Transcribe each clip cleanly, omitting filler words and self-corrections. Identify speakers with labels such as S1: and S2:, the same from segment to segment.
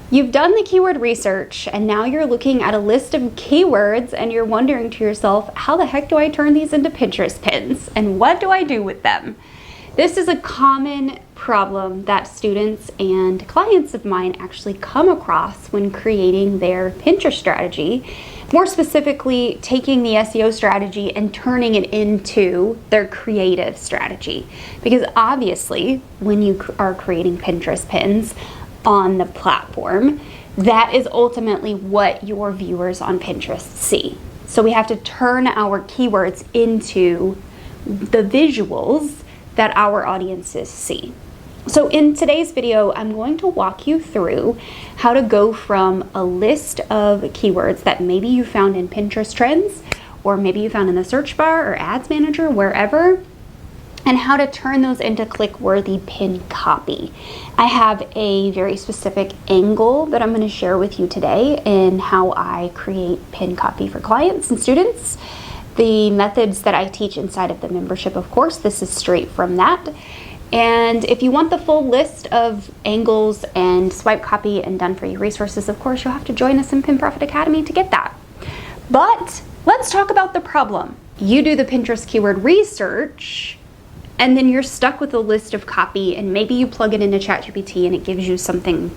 S1: You've done the keyword research and now you're looking at a list of keywords and you're wondering to yourself, how the heck do I turn these into Pinterest pins and what do I do with them? This is a common problem that students and clients of mine actually come across when creating their Pinterest strategy. More specifically, taking the SEO strategy and turning it into their creative strategy. Because obviously, when you are creating Pinterest pins on the platform, that is ultimately what your viewers on Pinterest see. So we have to turn our keywords into the visuals that our audiences see. So in today's video, I'm going to walk you through how to go from a list of keywords that maybe you found in Pinterest trends, or maybe you found in the search bar or ads manager, wherever, and how to turn those into click-worthy pin copy. I have a very specific angle that I'm going to share with you today in how I create pin copy for clients and students. The methods that I teach inside of the membership, of course, this is straight from that. And if you want the full list of angles and swipe copy and done for you resources, of course, you'll have to join us in Pin Profit Academy to get that. But let's talk about the problem. You do the Pinterest keyword research, and then you're stuck with a list of copy, and maybe you plug it into ChatGPT and it gives you something,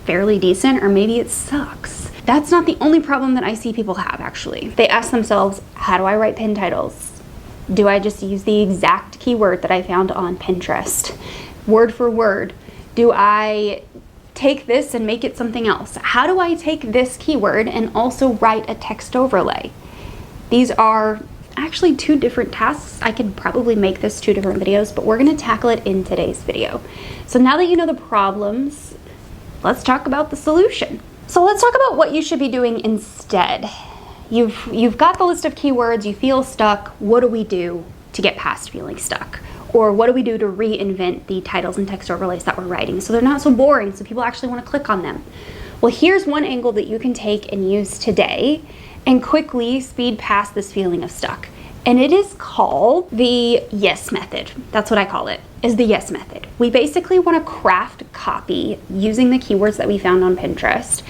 S1: fairly decent, or maybe it sucks. That's not the only problem that I see people have, actually. They ask themselves, how do I write pin titles? Do I just use the exact keyword that I found on Pinterest, word for word? Do I take this and make it something else? How do I take this keyword and also write a text overlay? These are actually two different tasks. I could probably make this two different videos, but we're gonna tackle it in today's video. So now that you know the problems, let's talk about the solution. So let's talk about what you should be doing instead. You've got the list of keywords, you feel stuck. What do we do to get past feeling stuck? Or what do we do to reinvent the titles and text overlays that we're writing so they're not so boring, so people actually want to click on them? Well, here's one angle that you can take and use today and quickly speed past this feeling of stuck. And it is called the yes method. That's what I call it, is the yes method. We basically want to craft copy using the keywords that we found on Pinterest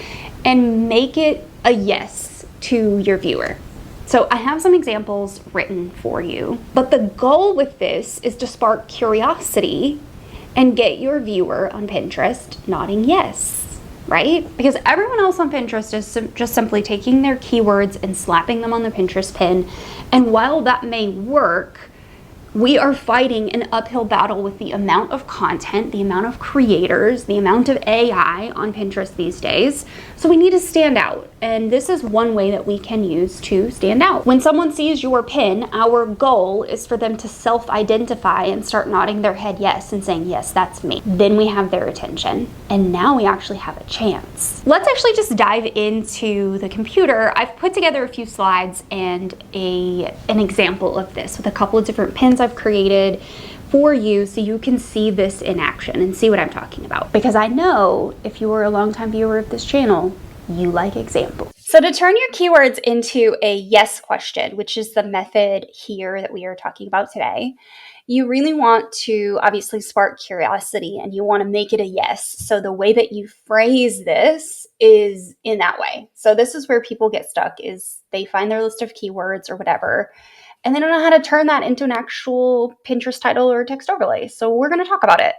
S1: and make it a yes to your viewer. So I have some examples written for you, but the goal with this is to spark curiosity and get your viewer on Pinterest nodding yes, right? Because everyone else on Pinterest is just simply taking their keywords and slapping them on the Pinterest pin. And while that may work, we are fighting an uphill battle with the amount of content, the amount of creators, the amount of AI on Pinterest these days. So we need to stand out. And this is one way that we can use to stand out. When someone sees your pin, our goal is for them to self-identify and start nodding their head yes and saying, yes, that's me. Then we have their attention. And now we actually have a chance. Let's actually just dive into the computer. I've put together a few slides and an example of this with a couple of different pins I've created for you so you can see this in action and see what I'm talking about. Because I know if you were a longtime viewer of this channel, you like examples. So to turn your keywords into a yes question, which is the method here that we are talking about today, you really want to obviously spark curiosity and you want to make it a yes. So the way that you phrase this is in that way. So this is where people get stuck, is they find their list of keywords or whatever, and they don't know how to turn that into an actual Pinterest title or text overlay. So we're going to talk about it.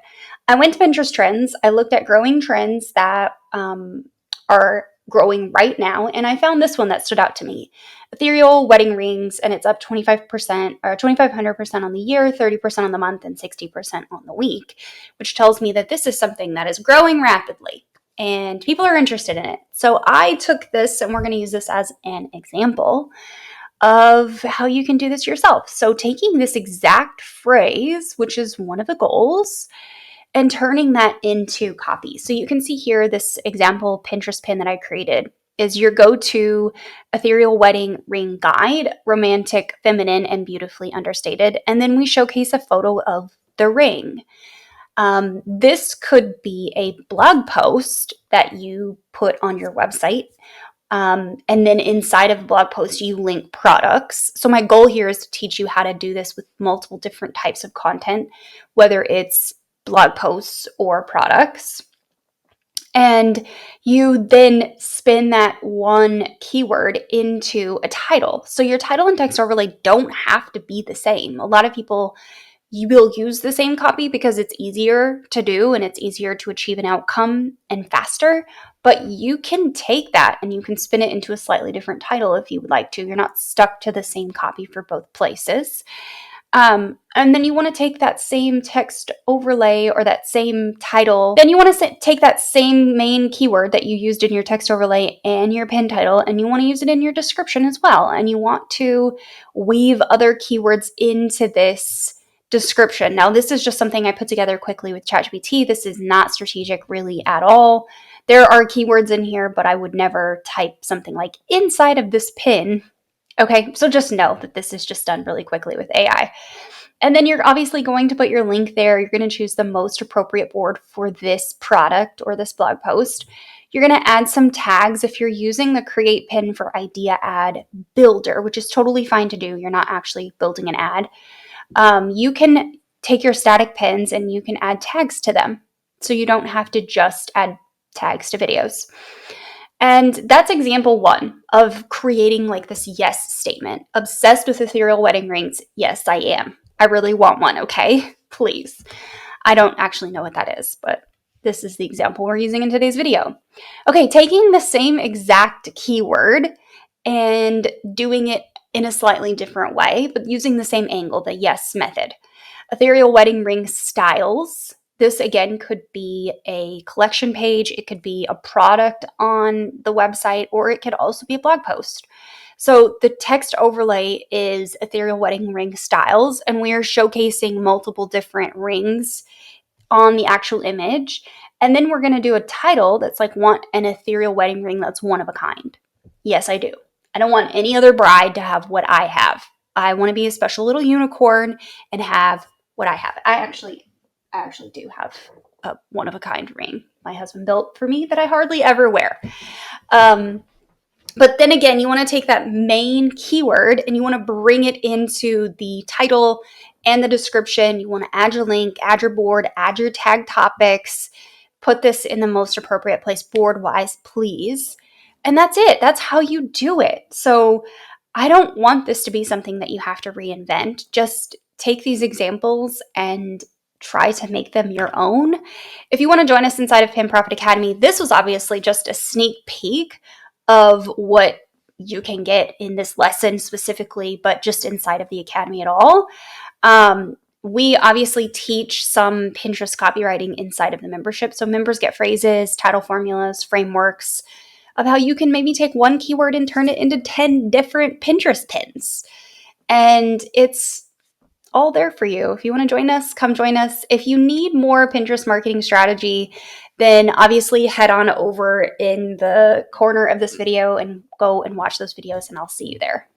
S1: I went to Pinterest trends. I looked at growing trends that are growing right now, and I found this one that stood out to me. Ethereal wedding rings, and it's up 25% or 2,500% on the year, 30% on the month, and 60% on the week, which tells me that this is something that is growing rapidly and people are interested in it. So I took this, and we're going to use this as an example of how you can do this yourself. So taking this exact phrase, which is one of the goals, and turning that into copy. So you can see here this example Pinterest pin that I created is your go-to ethereal wedding ring guide, romantic, feminine, and beautifully understated. And then we showcase a photo of the ring. This could be a blog post that you put on your website. And then inside of a blog post, you link products. So my goal here is to teach you how to do this with multiple different types of content, whether it's blog posts or products. And you then spin that one keyword into a title. So your title and text overlay don't have to be the same. A lot of people, you will use the same copy because it's easier to do and it's easier to achieve an outcome and faster. But you can take that and you can spin it into a slightly different title if you would like to. You're not stuck to the same copy for both places. And then you want to take that same text overlay or that same title. Then you want to take that same main keyword that you used in your text overlay and your pin title, and you want to use it in your description as well. And you want to weave other keywords into this description. Now, this is just something I put together quickly with ChatGPT. This is not strategic really at all. There are keywords in here, but I would never type something like inside of this pin. Okay, so just know that this is just done really quickly with AI. And then you're obviously going to put your link there. You're going to choose the most appropriate board for this product or this blog post. You're going to add some tags if you're using the Create Pin for Idea Ad Builder, which is totally fine to do. You're not actually building an ad. You can take your static pins and you can add tags to them. So you don't have to just add tags to videos. And that's example one of creating like this yes statement. Obsessed with ethereal wedding rings. Yes, I am. I really want one, okay? Please. I don't actually know what that is, but this is the example we're using in today's video. Okay, taking the same exact keyword and doing it in a slightly different way, but using the same angle, the yes method. Ethereal wedding ring styles. This again could be a collection page, it could be a product on the website, or it could also be a blog post. So the text overlay is ethereal wedding ring styles, and we are showcasing multiple different rings on the actual image. And then we're going to do a title that's like, want an ethereal wedding ring that's one of a kind. Yes, I do. I don't want any other bride to have what I have. I want to be a special little unicorn and have what I have. I actually do have a one-of-a-kind ring my husband built for me that I hardly ever wear. But then again, you want to take that main keyword and you want to bring it into the title and the description. You want to add your link, add your board, add your tag topics, put this in the most appropriate place board-wise, please. And that's it. That's how you do it. So I don't want this to be something that you have to reinvent. Just take these examples and try to make them your own. If you want to join us inside of Pin Profit Academy, this was obviously just a sneak peek of what you can get in this lesson specifically, but just inside of the Academy at all. We obviously teach some Pinterest copywriting inside of the membership. So members get phrases, title formulas, frameworks of how you can maybe take one keyword and turn it into 10 different Pinterest pins. And it's all there for you. If you want to join us, come join us. If you need more Pinterest marketing strategy, then obviously head on over in the corner of this video and go and watch those videos, and I'll see you there.